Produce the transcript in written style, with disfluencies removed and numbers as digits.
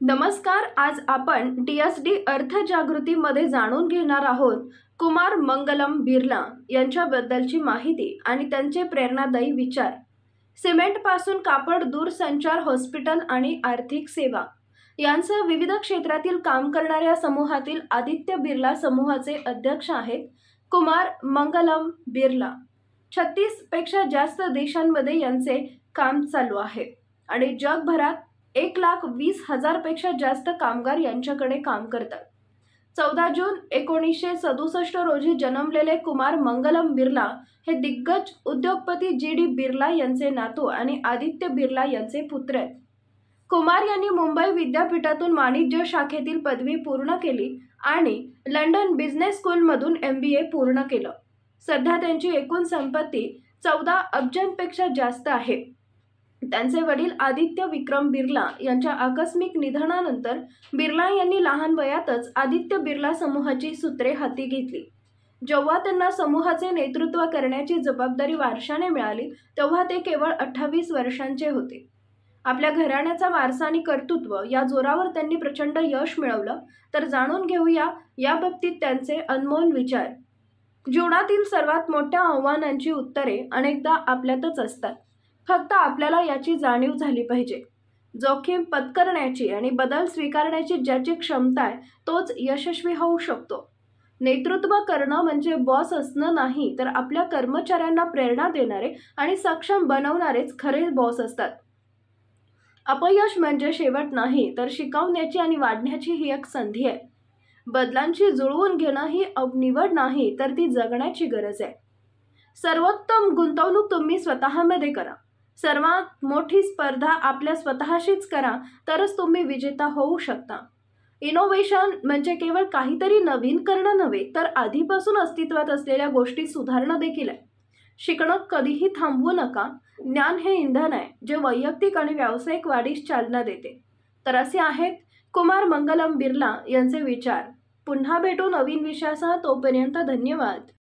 नमस्कार. आज आपण DSD अर्थजागृतीमध्ये जाणून घेणार आहोत कुमार मंगलम बिर्ला यांच्याबद्दलची माहिती आणि त्यांचे प्रेरणादायी विचार. सिमेंटपासून कापड, दूरसंचार, हॉस्पिटल आणि आर्थिक सेवा यांसह विविध क्षेत्रातील काम करणाऱ्या समूहातील आदित्य बिर्ला समूहाचे अध्यक्ष आहेत कुमार मंगलम बिर्ला. 36 पेक्षा जास्त देशांमध्ये यांचे काम चालू आहे आणि जगभरात 1,20,000 पेक्षा जास्त कामगार यांच्याकडे काम करतात. 14 जून 1967 रोजी जन्मलेले कुमार मंगलम बिर्ला हे दिग्गज उद्योगपती GD बिर्ला यांचे नातू आणि आदित्य बिर्ला यांचे पुत्र आहेत. कुमार यांनी मुंबई विद्यापीठातून वाणिज्य शाखेतील पदवी पूर्ण केली आणि लंडन बिझनेस स्कूलमधून MBA पूर्ण केलं. सध्या त्यांची एकूण संपत्ती 14 अब्जांपेक्षा जास्त आहे. त्यांचे वडील आदित्य विक्रम बिर्ला यांच्या आकस्मिक निधनानंतर बिर्ला यांनी लहान वयातच आदित्य बिर्ला समूहाची सूत्रे हाती घेतली. जेव्हा त्यांना समूहाचे नेतृत्व करण्याची जबाबदारी वारशाने मिळाली तेव्हा ते केवळ 28 वर्षांचे होते. आपल्या घराण्याचा वारसा आणि कर्तृत्व या जोरावर त्यांनी प्रचंड यश मिळवलं. तर जाणून घेऊया याबाबतीत त्यांचे अनमोल विचार. जीवनातील सर्वात मोठ्या आव्हानांची उत्तरे अनेकदा आपल्यातच असतात. फक्त आपल्याला याची जाणीव झाली पाहिजे. जोखीम पत्करण्याची आणि बदल स्वीकारण्याची ज्याची क्षमता आहे तोच यशस्वी होऊ शकतो. नेतृत्व करणं म्हणजे बॉस असणं नाही, तर आपल्या कर्मचाऱ्यांना प्रेरणा देणारे आणि सक्षम बनवणारेच खरे बॉस असतात. अपयश म्हणजे शेवट नाही, तर शिकवण्याची आणि वाढण्याची ही एक संधी आहे. बदलांची जुळवून घेणं ही निवड नाही, तर ती जगण्याची गरज आहे. सर्वोत्तम गुंतवणूक तुम्ही स्वतःमध्ये करा. सर्वात मोठी स्पर्धा आपल्या स्वतःशीच करा, तरच तुम्ही विजेता होऊ शकता. इनोव्हेशन म्हणजे केवळ काहीतरी नवीन करणं नव्हे, तर आधीपासून अस्तित्वात असलेल्या गोष्टी सुधारणं देखील आहे. शिकणं कधीही थांबवू नका. ज्ञान हे इंधन आहे जे वैयक्तिक आणि व्यावसायिक वाढीस चालना देते. तर असे आहेत कुमार मंगलम बिर्ला यांचे विचार. पुन्हा भेटू नवीन विषयासह. तोपर्यंत धन्यवाद.